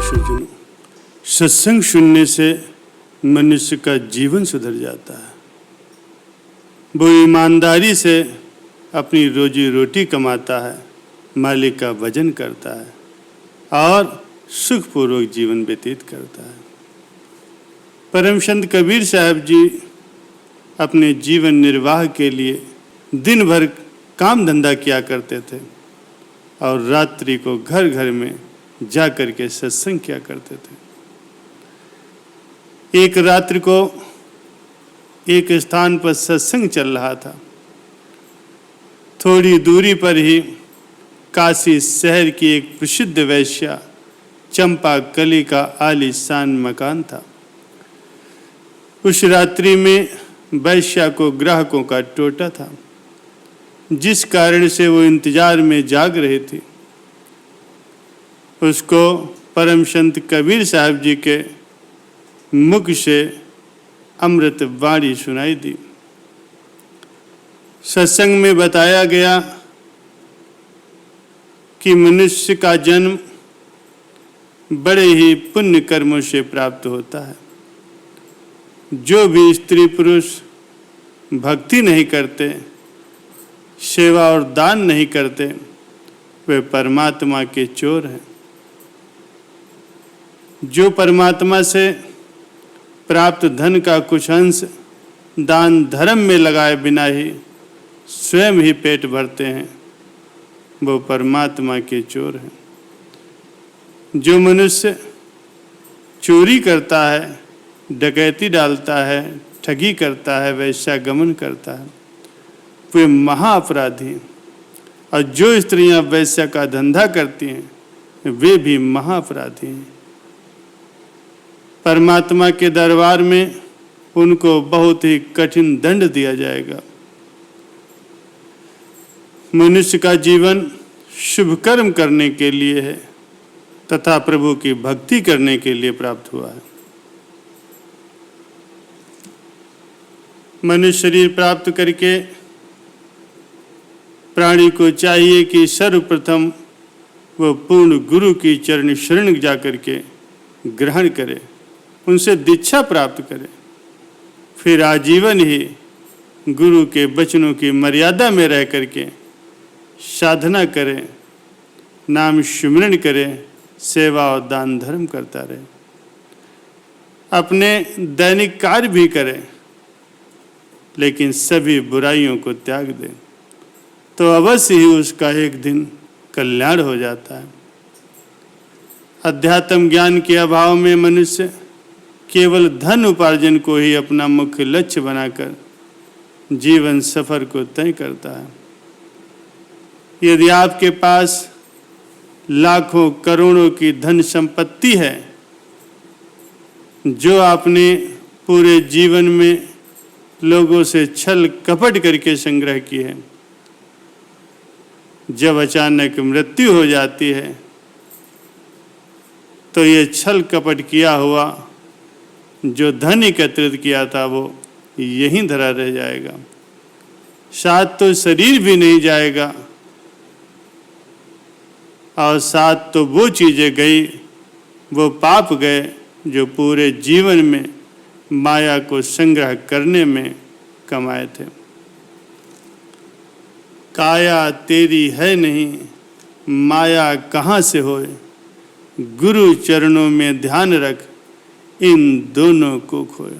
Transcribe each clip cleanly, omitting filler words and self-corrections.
सज्जनों, सत्संग सुनने से मनुष्य का जीवन सुधर जाता है। वो ईमानदारी से अपनी रोजी रोटी कमाता है, मालिक का भजन करता है और सुखपूर्वक जीवन व्यतीत करता है। परम संत कबीर साहब जी अपने जीवन निर्वाह के लिए दिन भर काम धंधा किया करते थे और रात्रि को घर घर में जा कर के सत्संग किया करते थे। एक रात्रि को एक स्थान पर सत्संग चल रहा था। थोड़ी दूरी पर ही काशी शहर की एक प्रसिद्ध वैश्या चंपा कली का आलीशान मकान था। उस रात्रि में वैश्या को ग्राहकों का टोटा था, जिस कारण से वो इंतजार में जाग रही थी। उसको परम संत कबीर साहब जी के मुख से अमृत वाणी सुनाई दी। सत्संग में बताया गया कि मनुष्य का जन्म बड़े ही पुण्य कर्मों से प्राप्त होता है। जो भी स्त्री पुरुष भक्ति नहीं करते, सेवा और दान नहीं करते, वे परमात्मा के चोर हैं। जो परमात्मा से प्राप्त धन का कुछ अंश दान धर्म में लगाए बिना ही स्वयं ही पेट भरते हैं, वो परमात्मा के चोर हैं। जो मनुष्य चोरी करता है, डकैती डालता है, ठगी करता है, वैश्यागमन करता है, वे महाअपराधी। और जो स्त्रियां वैश्या का धंधा करती हैं, वे भी महाअपराधी हैं। परमात्मा के दरबार में उनको बहुत ही कठिन दंड दिया जाएगा। मनुष्य का जीवन शुभ कर्म करने के लिए है तथा प्रभु की भक्ति करने के लिए प्राप्त हुआ है। मनुष्य शरीर प्राप्त करके प्राणी को चाहिए कि सर्वप्रथम वह पूर्ण गुरु की चरण शरण जाकर के ग्रहण करे, उनसे दीक्षा प्राप्त करे, फिर आजीवन ही गुरु के वचनों की मर्यादा में रह करके साधना करे, नाम स्मरण करे, सेवा और दान धर्म करता रहे, अपने दैनिक कार्य भी करे, लेकिन सभी बुराइयों को त्याग दे, तो अवश्य ही उसका एक दिन कल्याण हो जाता है। अध्यात्म ज्ञान के अभाव में मनुष्य केवल धन उपार्जन को ही अपना मुख्य लक्ष्य बनाकर जीवन सफर को तय करता है। यदि आपके पास लाखों करोड़ों की धन संपत्ति है, जो आपने पूरे जीवन में लोगों से छल कपट करके संग्रह की है, जब अचानक मृत्यु हो जाती है तो ये छल कपट किया हुआ जो धन एकत्रित किया था वो यहीं धरा रह जाएगा। साथ तो शरीर भी नहीं जाएगा और साथ तो वो चीजें गई, वो पाप गए जो पूरे जीवन में माया को संग्रह करने में कमाए थे। काया तेरी है नहीं, माया कहाँ से होए, गुरु चरणों में ध्यान रख, इन दोनों को खोए।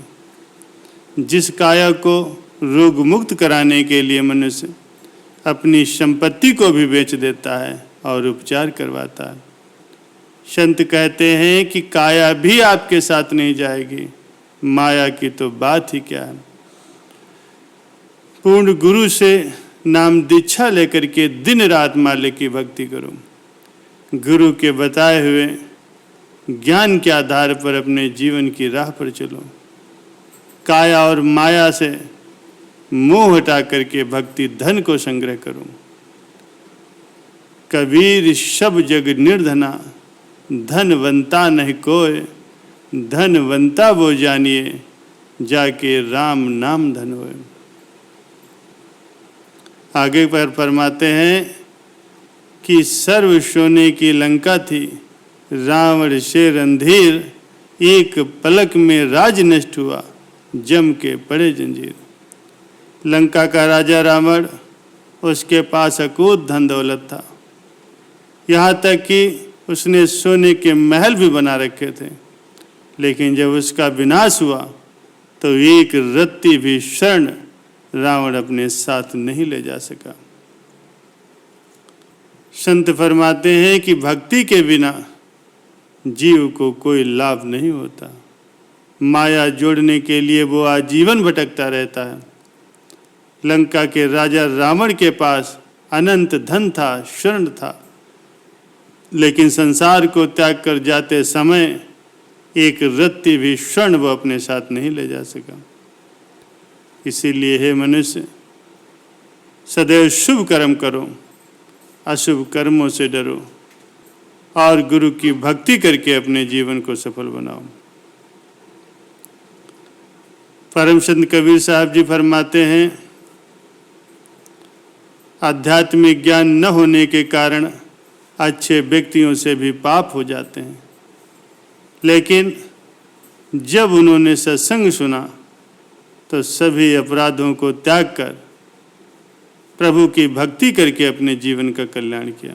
जिस काया को रोग मुक्त कराने के लिए मनुष्य अपनी संपत्ति को भी बेच देता है और उपचार करवाता है, संत कहते हैं कि काया भी आपके साथ नहीं जाएगी, माया की तो बात ही क्या है। पूर्ण गुरु से नाम दीक्षा लेकर के दिन रात मालिक की भक्ति करो। गुरु के बताए हुए ज्ञान के आधार पर अपने जीवन की राह पर चलो। काया और माया से मोह हटा करके भक्ति धन को संग्रह करो। कबीर सब जग निर्धना, धनवंता नहीं कोय, धनवंता वो जानिए, जाके राम नाम धन होए। आगे पर फरमाते हैं कि सर्व सोने की लंका थी, रावण से रणधीर, एक पलक में राज नष्ट हुआ, जम के पड़े जंजीर। लंका का राजा रावण, उसके पास अकूत धन दौलत था, यहाँ तक कि उसने सोने के महल भी बना रखे थे। लेकिन जब उसका विनाश हुआ तो एक रत्ती भी स्वर्ण रावण अपने साथ नहीं ले जा सका। संत फरमाते हैं कि भक्ति के बिना जीव को कोई लाभ नहीं होता। माया जोड़ने के लिए वो आजीवन भटकता रहता है। लंका के राजा रावण के पास अनंत धन था, स्वर्ण था, लेकिन संसार को त्याग कर जाते समय एक रत्ती भी स्वर्ण वो अपने साथ नहीं ले जा सका। इसीलिए हे मनुष्य, सदैव शुभ कर्म करो, अशुभ कर्मों से डरो और गुरु की भक्ति करके अपने जीवन को सफल बनाओ। परम संत कबीर साहब जी फरमाते हैं, आध्यात्मिक ज्ञान न होने के कारण अच्छे व्यक्तियों से भी पाप हो जाते हैं, लेकिन जब उन्होंने सत्संग सुना तो सभी अपराधों को त्याग कर प्रभु की भक्ति करके अपने जीवन का कल्याण किया।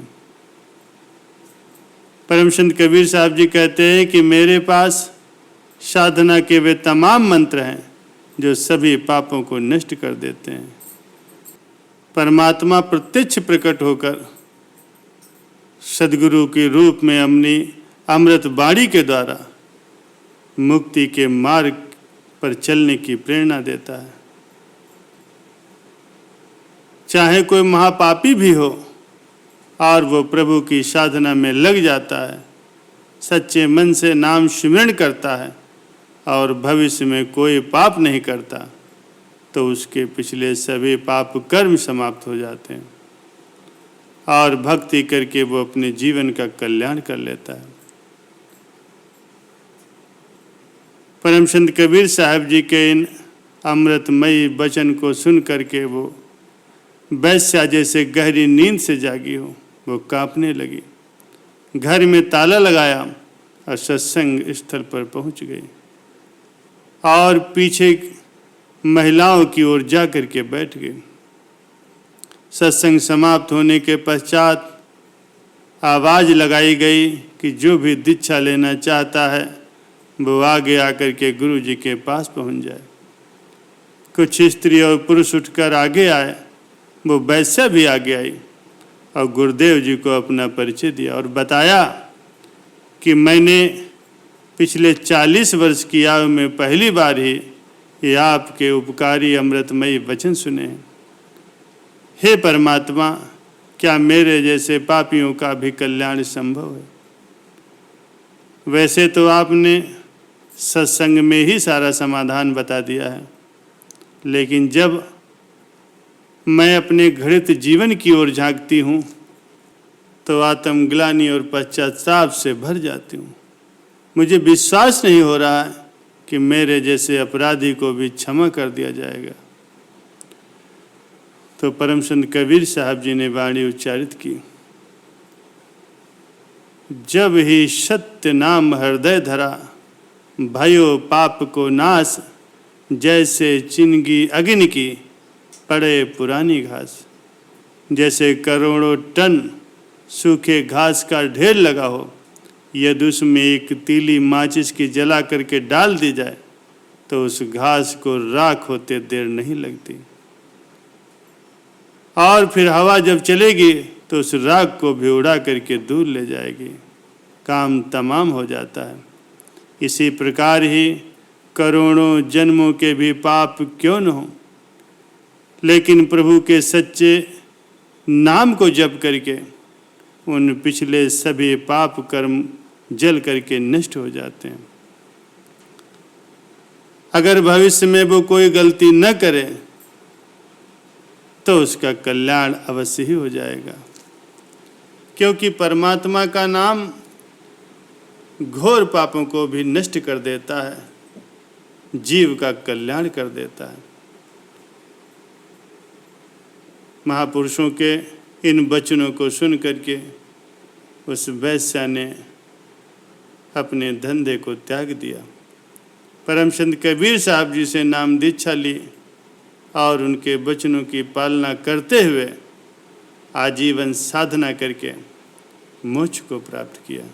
परम संत कबीर साहब जी कहते हैं कि मेरे पास साधना के वे तमाम मंत्र हैं जो सभी पापों को नष्ट कर देते हैं। परमात्मा प्रत्यक्ष प्रकट होकर सद्गुरु के रूप में अपनी अमृत वाणी के द्वारा मुक्ति के मार्ग पर चलने की प्रेरणा देता है। चाहे कोई महापापी भी हो और वो प्रभु की साधना में लग जाता है, सच्चे मन से नाम स्मरण करता है और भविष्य में कोई पाप नहीं करता, तो उसके पिछले सभी पाप कर्म समाप्त हो जाते हैं और भक्ति करके वो अपने जीवन का कल्याण कर लेता है। परम संत कबीर साहब जी के इन अमृतमयी वचन को सुन करके वो वैश्या जैसे गहरी नींद से जागी हो, वो कांपने लगी। घर में ताला लगाया और सत्संग स्थल पर पहुंच गई और पीछे महिलाओं की ओर जा करके बैठ गई। सत्संग समाप्त होने के पश्चात आवाज़ लगाई गई कि जो भी दीक्षा लेना चाहता है वो आगे आकर के गुरु जी के पास पहुंच जाए। कुछ स्त्री और पुरुष उठकर आगे आए, वो वैश्या भी आगे आई और गुरुदेव जी को अपना परिचय दिया और बताया कि मैंने पिछले 40 वर्ष की आयु में पहली बार ही ये आपके उपकारी अमृतमयी वचन सुने हैं। हे परमात्मा, क्या मेरे जैसे पापियों का भी कल्याण संभव है? वैसे तो आपने सत्संग में ही सारा समाधान बता दिया है, लेकिन जब मैं अपने घृत जीवन की ओर झांकती हूँ तो आत्मग्लानि और पश्चाताप से भर जाती हूँ। मुझे विश्वास नहीं हो रहा है कि मेरे जैसे अपराधी को भी क्षमा कर दिया जाएगा। तो परम संत कबीर साहब जी ने वाणी उच्चारित की, जब ही सत्य नाम हृदय धरा, भयो पाप को नाश, जैसे चिंगी अग्नि की पड़े पुरानी घास। जैसे करोड़ों टन सूखे घास का ढेर लगा हो, यदि उसमें एक तीली माचिस की जला करके डाल दी जाए तो उस घास को राख होते देर नहीं लगती, और फिर हवा जब चलेगी तो उस राख को भी उड़ा करके दूर ले जाएगी, काम तमाम हो जाता है। इसी प्रकार ही करोड़ों जन्मों के भी पाप क्यों न हो, लेकिन प्रभु के सच्चे नाम को जप करके उन पिछले सभी पाप कर्म जल करके नष्ट हो जाते हैं। अगर भविष्य में वो कोई गलती न करे तो उसका कल्याण अवश्य ही हो जाएगा, क्योंकि परमात्मा का नाम घोर पापों को भी नष्ट कर देता है, जीव का कल्याण कर देता है। महापुरुषों के इन वचनों को सुन करके उस वैश्या ने अपने धंधे को त्याग दिया। परम संत कबीर साहब जी से नाम दीक्षा ली और उनके वचनों की पालना करते हुए आजीवन साधना करके मोक्ष को प्राप्त किया।